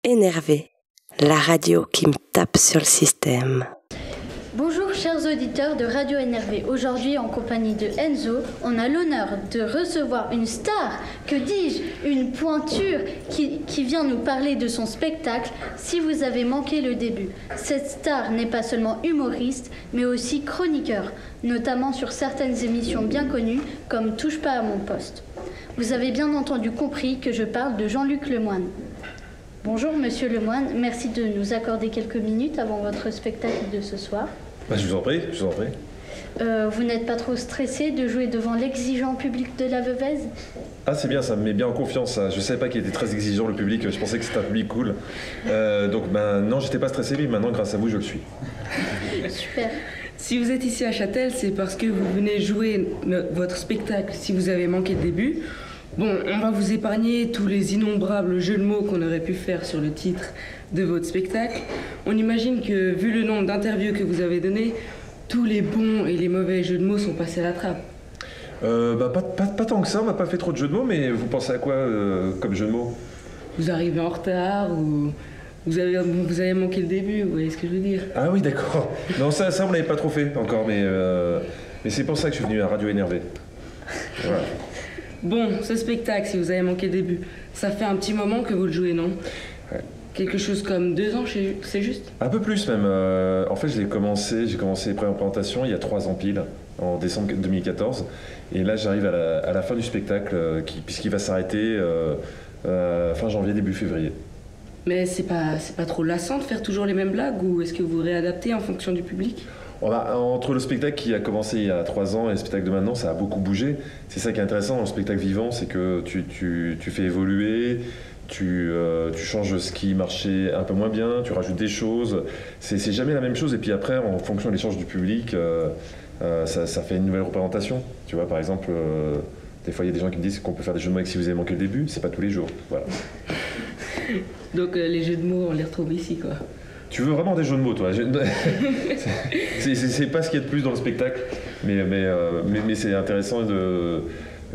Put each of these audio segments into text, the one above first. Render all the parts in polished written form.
Énervé, la radio qui me tape sur le système. Bonjour chers auditeurs de Radio Énervé. Aujourd'hui en compagnie de Enzo, on a l'honneur de recevoir une star, que dis-je, une pointure qui vient nous parler de son spectacle Si vous avez manqué le début. Cette star n'est pas seulement humoriste, mais aussi chroniqueur, notamment sur certaines émissions bien connues comme Touche pas à mon poste. Vous avez bien entendu compris que je parle de Jean-Luc Lemoyne. Bonjour Monsieur Lemoyne, merci de nous accorder quelques minutes avant votre spectacle de ce soir. Je vous en prie, Vous n'êtes pas trop stressé de jouer devant l'exigeant public de la Veuvez ? Ah c'est bien, ça me met bien en confiance. Ça. Je savais pas qu'il était très exigeant le public, je pensais que c'était un public cool. Donc non, j'étais pas stressé, mais maintenant grâce à vous je le suis. Super. Si vous êtes ici à Châtel, c'est parce que vous venez jouer votre spectacle Si vous avez manqué le début. Bon, on va vous épargner tous les innombrables jeux de mots qu'on aurait pu faire sur le titre de votre spectacle. On imagine que, vu le nombre d'interviews que vous avez données, tous les bons et les mauvais jeux de mots sont passés à la trappe. Pas tant que ça, on n'a pas fait trop de jeux de mots, mais vous pensez à quoi comme jeu de mots ? Vous arrivez en retard ou vous avez manqué le début, vous voyez ce que je veux dire ? Ah oui, d'accord. Non, ça on l'avait pas trop fait encore, mais c'est pour ça que je suis venu à Radio Énervé. Voilà. Bon, ce spectacle, si vous avez manqué le début, ça fait un petit moment que vous le jouez, non ? Ouais. Quelque chose comme 2 ans, c'est juste ? Un peu plus même. En fait, j'ai commencé les premières présentations il y a 3 ans pile, en décembre 2014. Et là, j'arrive à la fin du spectacle, puisqu'il va s'arrêter fin janvier, début février. Mais c'est pas trop lassant de faire toujours les mêmes blagues, ou est-ce que vous réadaptez en fonction du public ? Entre le spectacle qui a commencé il y a 3 ans et le spectacle de maintenant, ça a beaucoup bougé. C'est ça qui est intéressant dans le spectacle vivant, c'est que tu fais évoluer, tu changes ce qui marchait un peu moins bien, tu rajoutes des choses. C'est jamais la même chose. Et puis après, en fonction des échanges du public, ça fait une nouvelle représentation. Tu vois, par exemple, des fois il y a des gens qui me disent qu'on peut faire des jeux de mots avec Si vous avez manqué le début. C'est pas tous les jours. Voilà. Donc les jeux de mots, on les retrouve ici, quoi. Tu veux vraiment des jeux de mots, toi ? C'est pas ce qu'il y a de plus dans le spectacle, mais c'est intéressant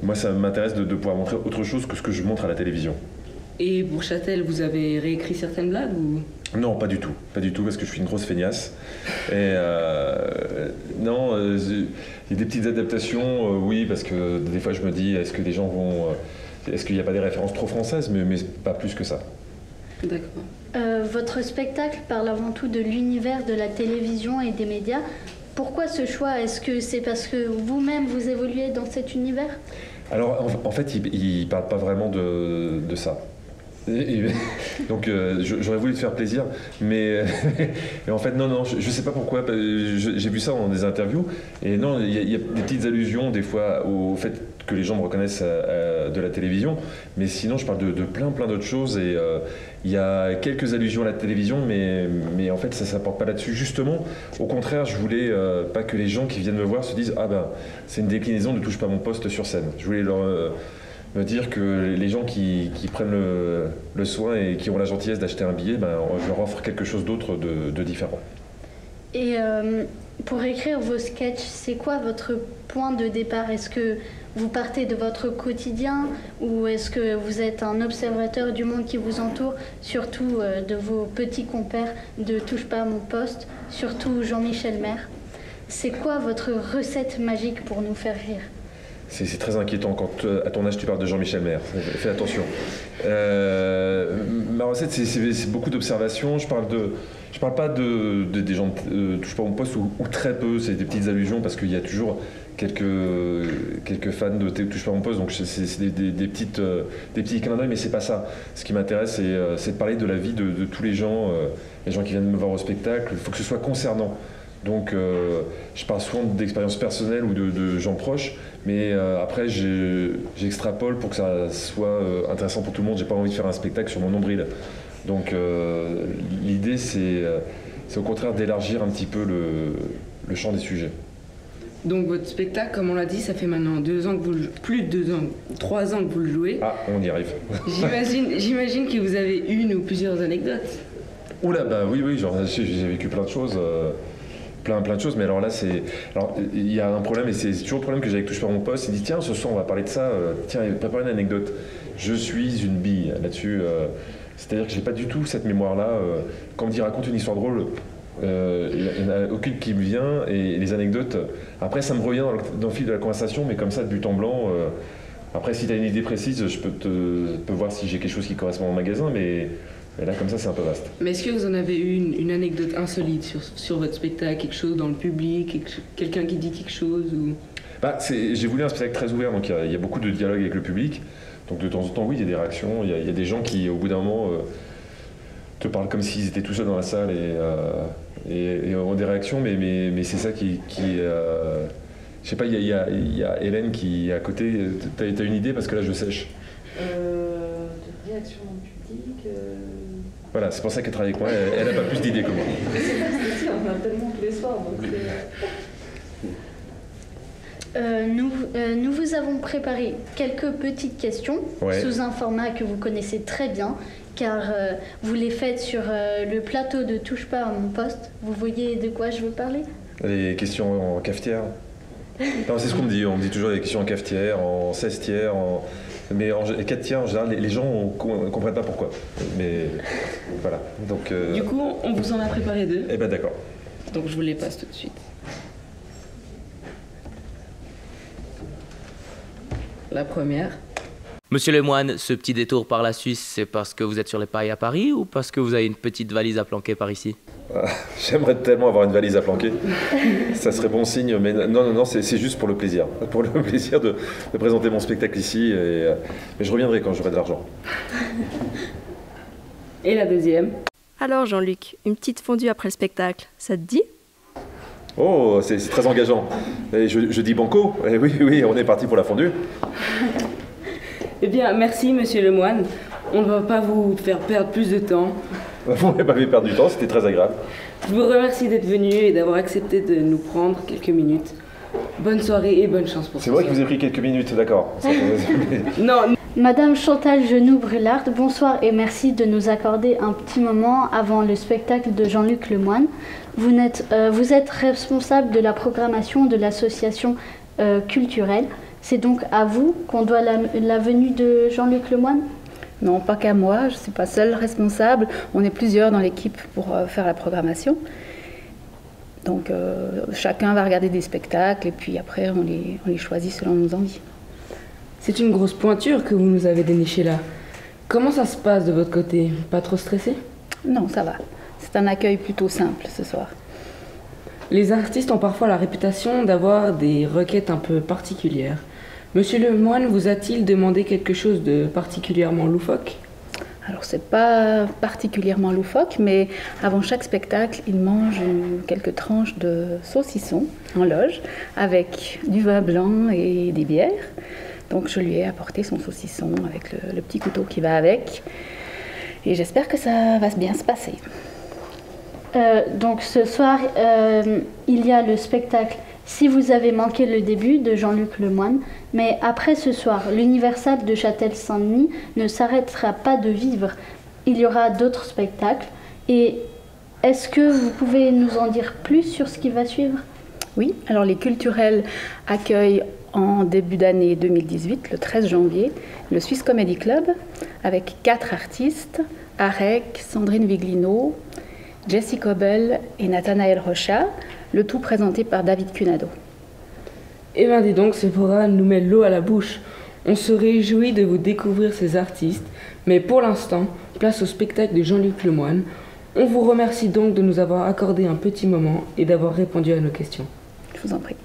Moi, ça m'intéresse de pouvoir montrer autre chose que ce que je montre à la télévision. Et pour Châtel, vous avez réécrit certaines blagues ou... Non, pas du tout, parce que je suis une grosse feignasse. Et non, il y a des petites adaptations, oui, parce que des fois je me dis, est-ce que les gens vont... est-ce qu'il n'y a pas des références trop françaises, mais pas plus que ça. D'accord. Votre spectacle parle avant tout de l'univers de la télévision et des médias. Pourquoi ce choix ? Est-ce que c'est parce que vous-même vous évoluez dans cet univers ? Alors en fait, il ne parle pas vraiment de ça. Donc j'aurais voulu te faire plaisir, mais en fait non, je ne sais pas pourquoi. J'ai vu ça dans des interviews, et non, il y a des petites allusions des fois au fait que les gens me reconnaissent de la télévision, mais sinon je parle de plein d'autres choses, et il y a quelques allusions à la télévision, mais en fait ça ne s'apporte pas là-dessus. Justement, au contraire, je voulais pas que les gens qui viennent me voir se disent « Ah ben, c'est une déclinaison de Touche pas mon poste sur scène ». Je voulais me dire que les gens qui prennent le soin et qui ont la gentillesse d'acheter un billet, je leur offre quelque chose d'autre de différent. Et pour écrire vos sketchs, c'est quoi votre point de départ ? Est-ce que vous partez de votre quotidien, ou est-ce que vous êtes un observateur du monde qui vous entoure, surtout de vos petits compères de Touche pas à mon poste, surtout Jean-Michel Maire ? C'est quoi votre recette magique pour nous faire rire ? C'est très inquiétant quand à ton âge tu parles de Jean-Michel Maire, fais attention. Ma recette c'est beaucoup d'observations, je parle pas des gens Touche pas à mon poste ou très peu, c'est des petites allusions parce qu'il y a toujours quelques fans de Touche pas à mon poste, donc c'est des petits clins d'œil, mais c'est pas ça. Ce qui m'intéresse c'est de parler de la vie de tous les gens qui viennent me voir au spectacle, il faut que ce soit concernant. Donc je parle souvent d'expériences personnelles ou de gens proches, mais après j'extrapole pour que ça soit intéressant pour tout le monde. J'ai pas envie de faire un spectacle sur mon nombril. Donc l'idée c'est au contraire d'élargir un petit peu le champ des sujets. Donc votre spectacle, comme on l'a dit, ça fait maintenant 2 ans que plus de 2 ans, 3 ans que vous le jouez. Ah, on y arrive. J'imagine que vous avez une ou plusieurs anecdotes. Oula, bah oui, j'ai vécu plein de choses. Plein de choses, mais alors là il y a un problème, et c'est toujours le problème que j'ai avec Touche pas à mon poste. Il dit tiens, ce soir on va parler de ça, tiens, prépare une anecdote. Je suis une bille là-dessus. C'est-à-dire que j'ai pas du tout cette mémoire-là. Quand on me dit raconte une histoire drôle, il n'y en a aucune qui me vient, et les anecdotes, après ça me revient dans le fil de la conversation, mais comme ça de but en blanc. Après, si tu as une idée précise, je peux voir si j'ai quelque chose qui correspond au magasin, mais là comme ça c'est un peu vaste. Mais est-ce que vous en avez eu une anecdote insolite sur votre spectacle, quelque chose dans le public, quelqu'un qui dit quelque chose ou... J'ai voulu un spectacle très ouvert, donc il y a beaucoup de dialogue avec le public. Donc de temps en temps, oui, il y a des réactions. Il y a des gens qui, au bout d'un moment, te parlent comme s'ils étaient tout seuls dans la salle et ont des réactions, mais c'est ça qui je sais pas, il y a Hélène qui est à côté. T'as une idée parce que là je sèche. De réaction dans le public. Voilà, c'est pour ça qu'elle travaille avec moi. Elle n'a pas plus d'idées que moi. Si, on en a tellement tous les soirs. Donc nous vous avons préparé quelques petites questions sous un format que vous connaissez très bien, car vous les faites sur le plateau de Touche pas à mon poste. Vous voyez de quoi je veux parler? Les questions en cafetière. Non, c'est ce qu'on me dit. On me dit toujours les questions en cafetière, en 16e, mais en 4e, en général, les gens ne comprennent pas pourquoi. Mais voilà. Donc, Du coup, on vous en a préparé 2. Eh ben d'accord. Donc je vous les passe tout de suite. La première. Monsieur Lemoine, ce petit détour par la Suisse, c'est parce que vous êtes sur les pailles à Paris ou parce que vous avez une petite valise à planquer par ici? J'aimerais tellement avoir une valise à planquer. Ça serait bon signe, mais non, c'est juste pour le plaisir. Pour le plaisir de présenter mon spectacle ici. Mais je reviendrai quand j'aurai de l'argent. Et la deuxième. Alors Jean-Luc, une petite fondue après le spectacle, ça te dit? Oh, c'est très engageant. Et je dis banco. Et oui, on est parti pour la fondue. Eh bien, merci Monsieur Lemoine. On ne va pas vous faire perdre plus de temps. Vous m'avez pas fait perdre du temps, c'était très agréable. Je vous remercie d'être venu et d'avoir accepté de nous prendre quelques minutes. Bonne soirée et bonne chance pour C'est moi qui vous ai pris quelques minutes, d'accord. Non. Madame Chantal Genoux-Brulard, bonsoir et merci de nous accorder un petit moment avant le spectacle de Jean-Luc Lemoine. Vous êtes responsable de la programmation de l'association culturelle. C'est donc à vous qu'on doit la venue de Jean-Luc Lemoine? Non, pas qu'à moi, je ne suis pas seule responsable. On est plusieurs dans l'équipe pour faire la programmation. Donc chacun va regarder des spectacles et puis après on les choisit selon nos envies. C'est une grosse pointure que vous nous avez dénichée là. Comment ça se passe de votre côté? Pas trop stressé? Non, ça va. C'est un accueil plutôt simple ce soir. Les artistes ont parfois la réputation d'avoir des requêtes un peu particulières. Monsieur Lemoine vous a-t-il demandé quelque chose de particulièrement loufoque? Alors c'est pas particulièrement loufoque, mais avant chaque spectacle, il mange quelques tranches de saucisson en loge avec du vin blanc et des bières. Donc je lui ai apporté son saucisson avec le petit couteau qui va avec. Et j'espère que ça va bien se passer. Donc ce soir, il y a le spectacle Si vous avez manqué le début de Jean-Luc Lemoine, mais après ce soir, l'Universal de Châtel-Saint-Denis ne s'arrêtera pas de vivre. Il y aura d'autres spectacles. Et est-ce que vous pouvez nous en dire plus sur ce qui va suivre? Oui, alors les culturels accueillent en début d'année 2018, le 13 janvier, le Swiss Comedy Club avec 4 artistes, Arek, Sandrine Viglino, Jessie Cobel et Nathanaël Rocha, le tout présenté par David Cunado. Eh bien dis donc, ce programme nous met l'eau à la bouche. On se réjouit de vous découvrir ces artistes, mais pour l'instant, place au spectacle de Jean-Luc Lemoine. On vous remercie donc de nous avoir accordé un petit moment et d'avoir répondu à nos questions. Je vous en prie.